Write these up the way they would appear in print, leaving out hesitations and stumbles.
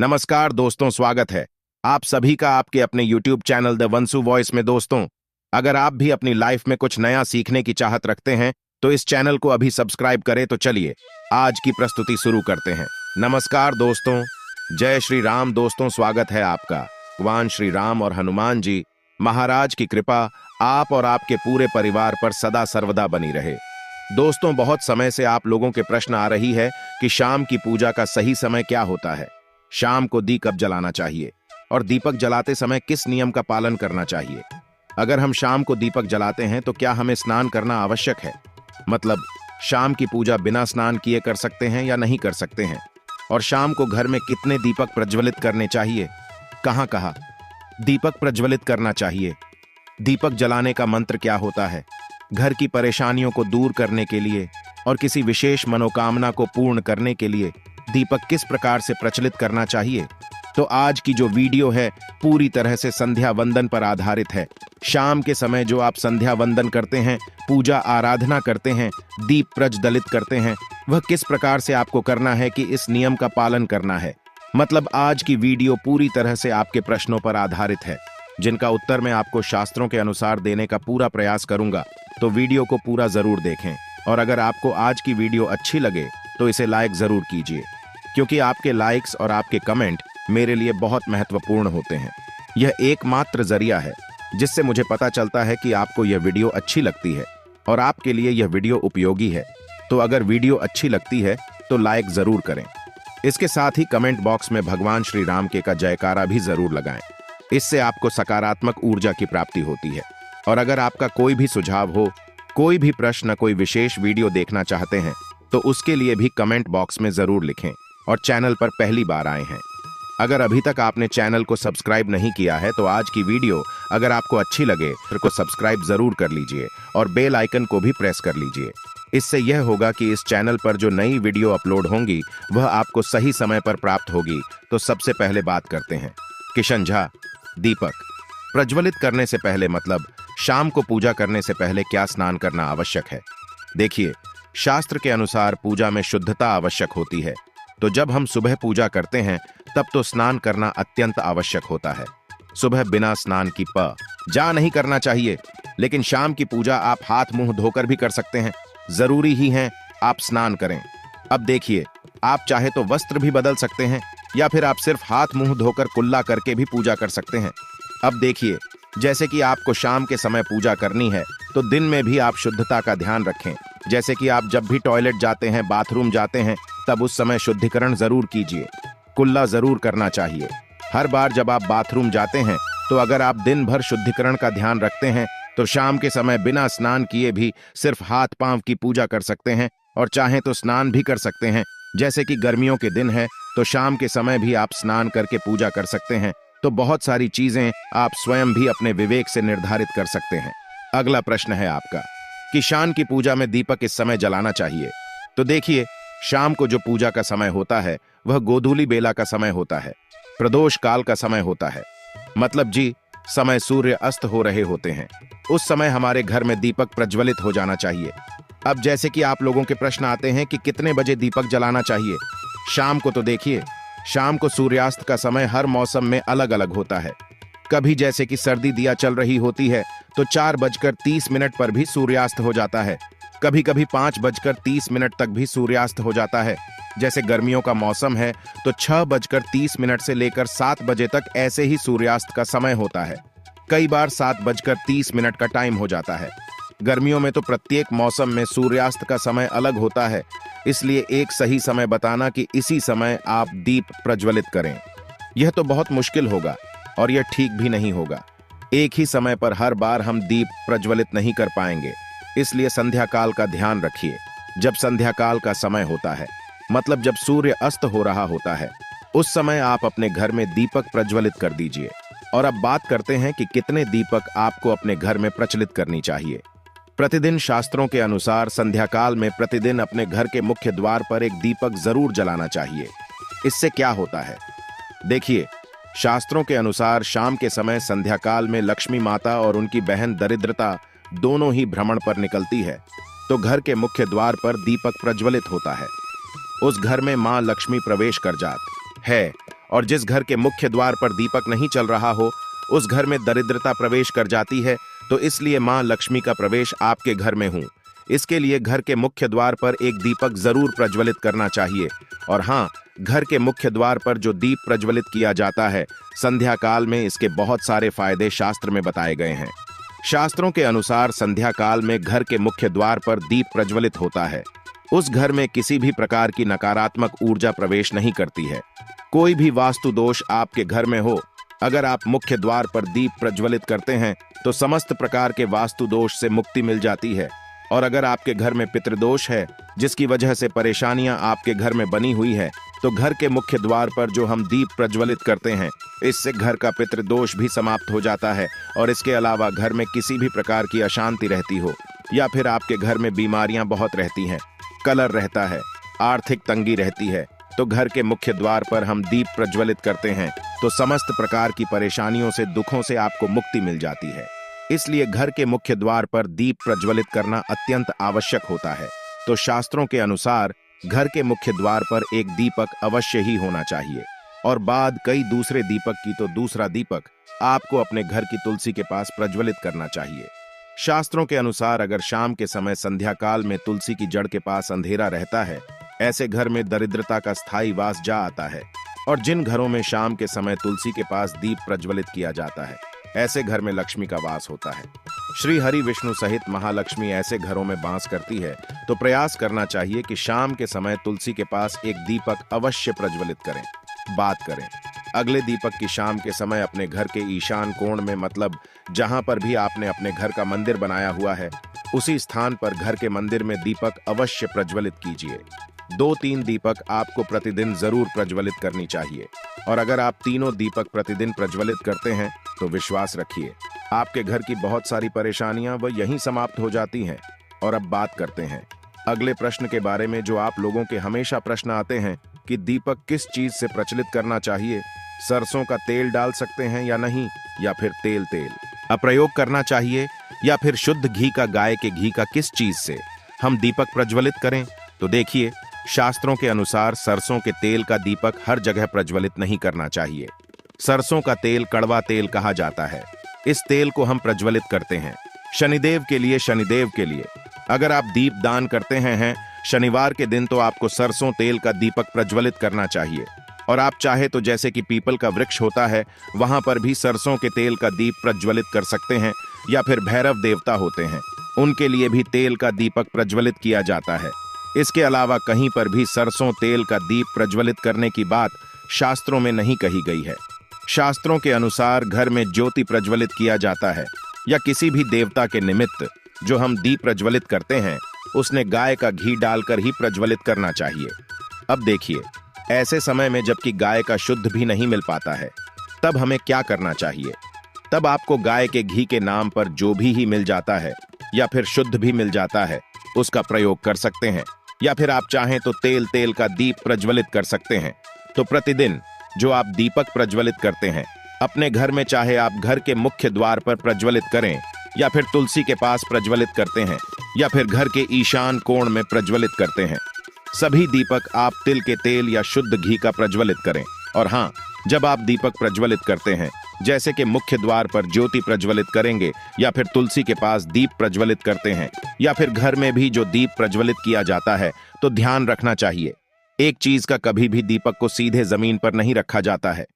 नमस्कार दोस्तों, स्वागत है आप सभी का आपके अपने YouTube चैनल द वंसु वॉइस में। दोस्तों, अगर आप भी अपनी लाइफ में कुछ नया सीखने की चाहत रखते हैं तो इस चैनल को अभी सब्सक्राइब करें। तो चलिए आज की प्रस्तुति शुरू करते हैं। नमस्कार दोस्तों, जय श्री राम। दोस्तों, स्वागत है आपका। भगवान श्री राम और हनुमान जी महाराज की कृपा आप और आपके पूरे परिवार पर सदा सर्वदा बनी रहे। दोस्तों, बहुत समय से आप लोगों के प्रश्न आ रही है कि शाम की पूजा का सही समय क्या होता है, शाम को दीप कब जलाना चाहिए और दीपक जलाते समय किस नियम का पालन करना चाहिए। अगर हम शाम को दीपक जलाते हैं तो क्या हमें स्नान करना आवश्यक है, मतलब शाम की पूजा बिना स्नान किए कर सकते हैं या नहीं कर सकते हैं, और शाम को घर में कितने दीपक प्रज्वलित करने चाहिए, कहां कहां दीपक प्रज्वलित करना चाहिए, दीपक जलाने का मंत्र क्या होता है, घर की परेशानियों को दूर करने के लिए और किसी विशेष मनोकामना को पूर्ण करने के लिए दीपक किस प्रकार से प्रचलित करना चाहिए। तो आज की जो वीडियो है पूरी तरह से संध्या वंदन पर आधारित है। शाम के समय जो आप संध्या वंदन करते हैं, पूजा आराधना करते हैं, दीप प्रज्वलित करते हैं, वह किस प्रकार से आपको करना है कि इस नियम का पालन करना है। मतलब आज की वीडियो पूरी तरह से आपके प्रश्नों पर आधारित है, जिनका उत्तर मैं आपको शास्त्रों के अनुसार देने का पूरा प्रयास करूंगा। तो वीडियो को पूरा जरूर देखें, और अगर आपको आज की वीडियो अच्छी लगे तो इसे लाइक जरूर कीजिए, क्योंकि आपके लाइक्स और आपके कमेंट मेरे लिए बहुत महत्वपूर्ण होते हैं। यह एकमात्र जरिया है जिससे मुझे पता चलता है कि आपको यह वीडियो अच्छी लगती है और आपके लिए यह वीडियो उपयोगी है। तो अगर वीडियो अच्छी लगती है तो लाइक जरूर करें। इसके साथ ही कमेंट बॉक्स में भगवान श्री राम के का जयकारा भी जरूर लगाएं। इससे आपको सकारात्मक ऊर्जा की प्राप्ति होती है। और अगर आपका कोई भी सुझाव हो, कोई भी प्रश्न, कोई विशेष वीडियो देखना चाहते हैं तो उसके लिए भी कमेंट बॉक्स में जरूर लिखें। और चैनल पर पहली बार आए हैं, अगर अभी तक आपने चैनल को सब्सक्राइब नहीं किया है तो आज की वीडियो अगर आपको अच्छी लगे तो सब्सक्राइब जरूर कर लीजिए और बेल आइकन को भी प्रेस कर लीजिए। इससे यह होगा कि इस चैनल पर जो नई वीडियो अपलोड होंगी वह आपको सही समय पर प्राप्त होगी। तो सबसे पहले बात करते हैं किशन झा, दीपक प्रज्वलित करने से पहले, मतलब शाम को पूजा करने से पहले क्या स्नान करना आवश्यक है। देखिए, शास्त्र के अनुसार पूजा में शुद्धता आवश्यक होती है। तो जब हम सुबह पूजा करते हैं तब तो स्नान करना अत्यंत आवश्यक होता है। सुबह बिना स्नान की जा नहीं करना चाहिए, लेकिन शाम की पूजा आप हाथ मुंह धोकर भी कर सकते हैं। जरूरी ही है आप स्नान करें। अब देखिए, आप चाहे तो वस्त्र भी बदल सकते हैं या फिर आप सिर्फ हाथ मुंह धोकर कुल्ला करके भी पूजा कर सकते हैं। अब देखिए, जैसे कि आपको शाम के समय पूजा करनी है तो दिन में भी आप शुद्धता का ध्यान रखें। जैसे कि आप जब भी टॉयलेट जाते हैं, बाथरूम जाते हैं, तब उस समय शुद्धिकरण जरूर कीजिए, कुल्ला जरूर करना चाहिए। हर बार जब आप बाथरूम जाते हैं तो अगर आप दिन भर शुद्धिकरण का ध्यान रखते हैं तो शाम के समय बिना स्नान किए भी सिर्फ हाथ पांव की पूजा कर सकते हैं, और चाहें तो स्नान भी कर सकते हैं। जैसे कि गर्मियों के दिन है तो शाम के समय भी आप स्नान करके पूजा कर सकते हैं। तो बहुत सारी चीजें आप स्वयं भी अपने विवेक से निर्धारित कर सकते हैं। अगला प्रश्न है आपका कि शाम की पूजा में दीपक इस समय जलाना चाहिए। तो देखिए, शाम को जो पूजा का समय होता है वह गोधूली बेला का समय होता है, प्रदोष काल का समय होता है। मतलब जी, समय सूर्य अस्त हो रहे होते हैं, उस समय हमारे घर में दीपक प्रज्वलित हो जाना चाहिए। अब जैसे कि आप लोगों के प्रश्न आते हैं कि कितने बजे दीपक जलाना चाहिए शाम को, तो देखिए, शाम को सूर्यास्त का समय हर मौसम में अलग अलग होता है। कभी जैसे कि सर्दी दिया चल रही होती है तो 4:30 पर भी सूर्यास्त हो जाता है। कभी कभी 5:30 तक भी सूर्यास्त हो जाता है। जैसे गर्मियों का मौसम है तो 6:30 से लेकर 7 बजे तक ऐसे ही सूर्यास्त का समय होता है। कई बार 7:30 का टाइम हो जाता है। गर्मियों में तो प्रत्येक मौसम में सूर्यास्त का समय अलग होता है, इसलिए एक सही समय बताना कि इसी समय आप दीप प्रज्वलित करें, यह तो बहुत मुश्किल होगा और यह ठीक भी नहीं होगा। एक ही समय पर हर बार हम दीप प्रज्वलित नहीं कर पाएंगे, इसलिए संध्या काल का ध्यान रखिए। जब संध्या काल का समय होता है, मतलब जब सूर्य अस्त हो रहा होता है, उस समय आप अपने घर में दीपक प्रज्वलित कर दीजिए। और अब बात करते हैं कि कितने दीपक आपको अपने घर में प्रचलित करनी चाहिए। प्रतिदिन शास्त्रों के अनुसार संध्या काल में प्रतिदिन अपने घर के मुख्य द्वार पर एक दीपक जरूर जलाना चाहिए। इससे क्या होता है, देखिए, शास्त्रों के अनुसार शाम के समय संध्या काल में लक्ष्मी माता और उनकी बहन दरिद्रता दोनों ही भ्रमण पर निकलती है, तो घर के मुख्य द्वार पर दीपक प्रज्वलित होता है। उस घर में मां लक्ष्मी प्रवेश कर जाती है और जिस घर के मुख्य द्वार पर दीपक नहीं चल रहा हो उस घर में दरिद्रता प्रवेश कर जाती है। तो इसलिए मां लक्ष्मी का प्रवेश आपके घर में हो, इसके लिए घर के मुख्य द्वार पर एक दीपक जरूर प्रज्वलित करना चाहिए। और हाँ, घर के मुख्य द्वार पर जो दीप प्रज्वलित किया जाता है संध्या काल में, इसके बहुत सारे फायदे शास्त्र में बताए गए हैं। शास्त्रों के अनुसार संध्या काल में घर के मुख्य द्वार पर दीप प्रज्वलित होता है, उस घर में किसी भी प्रकार की नकारात्मक ऊर्जा प्रवेश नहीं करती है। कोई भी वास्तु दोष आपके घर में हो, अगर आप मुख्य द्वार पर दीप प्रज्वलित करते हैं तो समस्त प्रकार के वास्तु दोष से मुक्ति मिल जाती है। और अगर आपके घर में पितृदोष है जिसकी वजह से परेशानियां आपके घर में बनी हुई है, तो घर के मुख्य द्वार पर जो हम दीप प्रज्वलित करते हैं इससे घर का पितृदोष भी समाप्त हो जाता है। और इसके अलावा घर में किसी भी प्रकार की अशांति रहती हो या फिर आपके घर में बीमारियां बहुत रहती हैं, कलह रहता है, आर्थिक तंगी रहती है, तो घर के मुख्य द्वार पर हम दीप प्रज्वलित करते हैं तो समस्त प्रकार की परेशानियों से, दुखों से आपको मुक्ति मिल जाती है। इसलिए घर के मुख्य द्वार पर दीप प्रज्वलित करना अत्यंत आवश्यक होता है। तो शास्त्रों के अनुसार घर के मुख्य द्वार पर एक दीपक अवश्य ही होना चाहिए, और बाद कई दूसरे दीपक की तो दूसरा दीपक आपको अपने घर की तुलसी के पास प्रज्वलित करना चाहिए। शास्त्रों के अनुसार अगर शाम के समय संध्या काल में तुलसी की जड़ के पास अंधेरा रहता है, ऐसे घर में दरिद्रता का स्थायी वास जा आता है। और जिन घरों में शाम के समय तुलसी के पास दीप प्रज्वलित किया जाता है, ऐसे घर में लक्ष्मी का वास होता है। श्री हरि विष्णु सहित महालक्ष्मी ऐसे घरों में वास करती है, तो प्रयास करना चाहिए कि शाम के समय तुलसी के पास एक दीपक अवश्य प्रज्वलित करें। बात करें अगले दीपक की, शाम के समय अपने घर के ईशान कोण में, मतलब जहां पर भी आपने अपने घर का मंदिर बनाया हुआ है उसी स्थान पर घर के मंदिर में दीपक अवश्य प्रज्वलित कीजिए। 2-3 दीपक आपको प्रतिदिन जरूर प्रज्वलित करनी चाहिए। और अगर आप तीनों दीपक प्रतिदिन प्रज्वलित करते हैं तो विश्वास रखिए आपके घर की बहुत सारी परेशानियां वह यहीं समाप्त हो जाती हैं। और अब बात करते हैं अगले प्रश्न के बारे में, जो आप लोगों के हमेशा प्रश्न आते हैं कि दीपक किस चीज से प्रज्वलित करना चाहिए, सरसों का तेल डाल सकते हैं या नहीं, या फिर तेल प्रयोग करना चाहिए, या फिर शुद्ध घी का, गाय के घी का, किस चीज से हम दीपक प्रज्वलित करें। तो देखिए, शास्त्रों के अनुसार सरसों के तेल का दीपक हर जगह प्रज्वलित नहीं करना चाहिए। सरसों का तेल कड़वा तेल कहा जाता है, इस तेल को हम प्रज्वलित करते हैं शनिदेव के लिए। शनिदेव के लिए अगर आप दीप दान करते हैं शनिवार के दिन, तो आपको सरसों तेल का दीपक प्रज्वलित करना चाहिए। और आप चाहे तो जैसे कि पीपल का वृक्ष होता है वहां पर भी सरसों के तेल का दीप प्रज्वलित कर सकते हैं, या फिर भैरव देवता होते हैं उनके लिए भी तेल का दीपक प्रज्वलित किया जाता है। इसके अलावा कहीं पर भी सरसों तेल का दीप प्रज्वलित करने की बात शास्त्रों में नहीं कही गई है। शास्त्रों के अनुसार घर में ज्योति प्रज्वलित किया जाता है या किसी भी देवता के निमित्त जो हम दीप प्रज्वलित करते हैं उसने गाय का घी डालकर ही प्रज्वलित करना चाहिए। अब देखिए, ऐसे समय में जबकि गाय का शुद्ध भी नहीं मिल पाता है, तब हमें क्या करना चाहिए। तब आपको गाय के घी के नाम पर जो भी ही मिल जाता है या फिर शुद्ध भी मिल जाता है उसका प्रयोग कर सकते हैं, या फिर आप चाहें तो तेल का दीप प्रज्वलित कर सकते हैं। तो प्रतिदिन जो आप दीपक प्रज्वलित करते हैं अपने घर में, चाहे आप घर के मुख्य द्वार पर प्रज्वलित करें या फिर तुलसी के पास प्रज्वलित करते हैं या फिर घर के ईशान कोण में प्रज्वलित करते हैं, सभी दीपक आप तिल के तेल या शुद्ध घी का प्रज्वलित करें। और हाँ, जब आप दीपक प्रज्वलित करते हैं, जैसे कि मुख्य द्वार पर ज्योति प्रज्वलित करेंगे या फिर तुलसी के पास दीप प्रज्वलित करते हैं या फिर घर में भी जो दीप प्रज्वलित किया जाता है, तो ध्यान रखना चाहिए एक चीज का, कभी भी दीपक को सीधे जमीन पर नहीं रखा जाता है।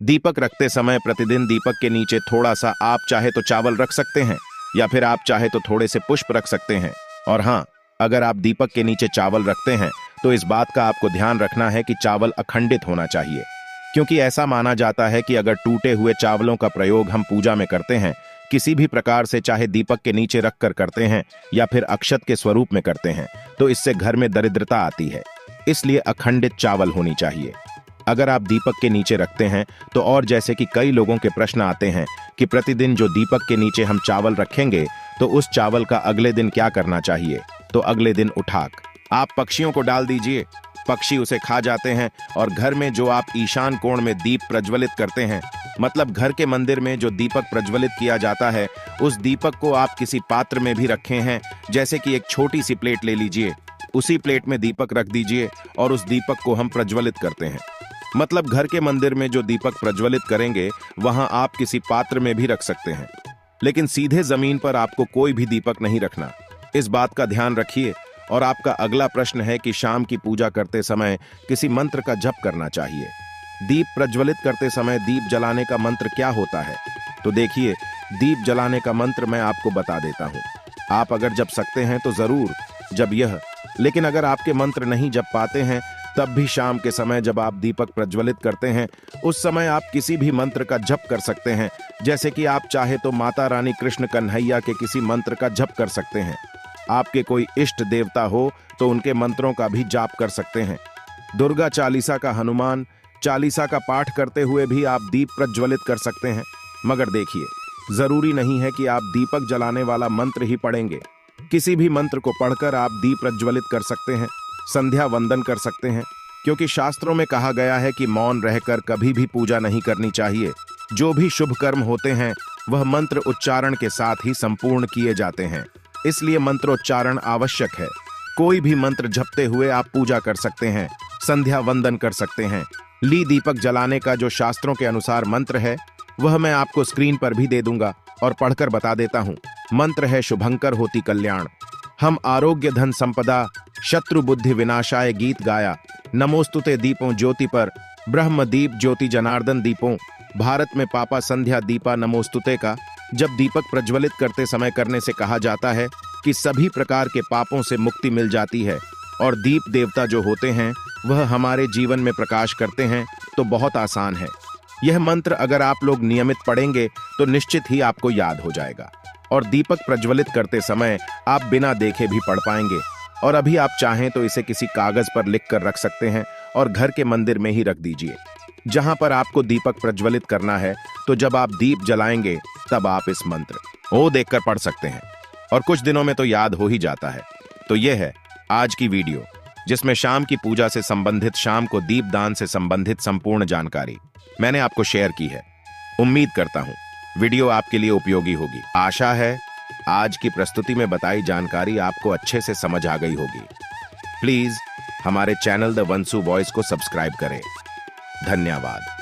दीपक रखते समय प्रतिदिन दीपक के नीचे थोड़ा सा आप चाहे तो चावल रख सकते हैं या फिर आप चाहे तो थोड़े से पुष्प रख सकते हैं। और हाँ, अगर आप दीपक के नीचे चावल रखते हैं तो इस बात का आपको ध्यान रखना है कि चावल अखंडित होना चाहिए, क्योंकि ऐसा माना जाता है कि अगर टूटे हुए चावलों का प्रयोग हम पूजा में करते हैं, किसी भी प्रकार से, चाहे दीपक के नीचे रखकर करते हैं या फिर अक्षत के स्वरूप में करते हैं, तो इससे घर में दरिद्रता आती है। इसलिए अखंडित चावल होनी चाहिए अगर आप दीपक के नीचे रखते हैं तो। और जैसे कि कई लोगों के प्रश्न आते हैं कि प्रतिदिन जो दीपक के नीचे हम चावल रखेंगे तो उस चावल का अगले दिन क्या करना चाहिए। तो अगले दिन उठाक आप पक्षियों को डाल दीजिए, पक्षी उसे खा जाते हैं। और घर में जो आप ईशान कोण में दीप प्रज्वलित करते हैं, मतलब घर के मंदिर में जो दीपक प्रज्वलित किया जाता है, उस दीपक को आप किसी पात्र में भी रखे हैं, जैसे कि एक छोटी सी प्लेट ले लीजिए, उसी प्लेट में दीपक रख दीजिए और उस दीपक को हम प्रज्वलित करते हैं। मतलब घर के मंदिर में जो दीपक प्रज्वलित करेंगे वहां आप किसी पात्र में भी रख सकते हैं, लेकिन सीधे जमीन पर आपको कोई भी दीपक नहीं रखना। इस बात का ध्यान रखिए। और आपका अगला प्रश्न है कि शाम की पूजा करते समय किसी मंत्र का जप करना चाहिए। दीप प्रज्वलित करते समय दीप जलाने का मंत्र क्या होता है? तो देखिए, दीप जलाने का मंत्र मैं आपको बता देता हूं। आप अगर जप सकते हैं तो जरूर जब यह, लेकिन अगर आपके मंत्र नहीं जप पाते हैं तब भी शाम के समय जब आप दीपक प्रज्वलित करते हैं उस समय आप किसी भी मंत्र का जप कर सकते हैं। जैसे कि आप चाहे तो माता रानी कृष्ण कन्हैया के किसी मंत्र का जप कर सकते हैं। आपके कोई इष्ट देवता हो तो उनके मंत्रों का भी जाप कर सकते हैं। दुर्गा चालीसा का, हनुमान चालीसा का पाठ करते हुए भी आप दीप प्रज्वलित कर सकते हैं। मगर देखिए, जरूरी नहीं है कि आप दीपक जलाने वाला मंत्र ही पढ़ेंगे। किसी भी मंत्र को पढ़कर आप दीप प्रज्वलित कर सकते हैं, संध्या वंदन कर सकते हैं, क्योंकि शास्त्रों में कहा गया है कि मौन रहकर कभी भी पूजा नहीं करनी चाहिए। जो भी शुभ कर्म होते हैं वह मंत्र उच्चारण के साथ ही संपूर्ण किए जाते हैं, इसलिए मंत्रोच्चारण आवश्यक है। कोई भी मंत्र जपते हुए आप पूजा कर सकते हैं, संध्या वंदन कर सकते हैं। दीपक जलाने का जो शास्त्रों के अनुसार मंत्र है वह मैं आपको स्क्रीन पर भी दे दूंगा और पढ़कर बता देता हूं। मंत्र है शुभंकर होती कल्याण, हम आरोग्य धन संपदा, शत्रु बुद्धि विनाशाय गीत गाया, नमोस्तुते दीपों ज्योति पर, ब्रह्म दीप ज्योति जनार्दन दीपों, भारत में पापा संध्या दीपा नमोस्तुते का जब दीपक प्रज्वलित करते समय करने से कहा जाता है कि सभी प्रकार के पापों से मुक्ति मिल जाती है और दीप देवता जो होते हैं वह हमारे जीवन में प्रकाश करते हैं। तो बहुत आसान है। यह मंत्र अगर आप लोग नियमित पढ़ेंगे तो निश्चित ही आपको याद हो जाएगा और दीपक प्रज्वलित करते समय आप बिना देखे भी पढ़ पाएंगे। और अभी आप चाहें तो इसे किसी कागज पर लिख कर रख सकते हैं और घर के मंदिर में ही रख दीजिए जहां पर आपको दीपक प्रज्वलित करना है। तो जब आप दीप जलाएंगे तब आप इस मंत्र ओ देखकर पढ़ सकते हैं और कुछ दिनों में तो याद हो ही जाता है। तो यह है आज की वीडियो, जिसमें शाम की पूजा से संबंधित, शाम को दीप दान से संबंधित संपूर्ण जानकारी मैंने आपको शेयर की है। उम्मीद करता हूं वीडियो आपके लिए उपयोगी होगी। आशा है आज की प्रस्तुति में बताई जानकारी आपको अच्छे से समझ आ गई होगी। प्लीज हमारे चैनल द वंसु वॉइस को सब्सक्राइब करें। धन्यवाद।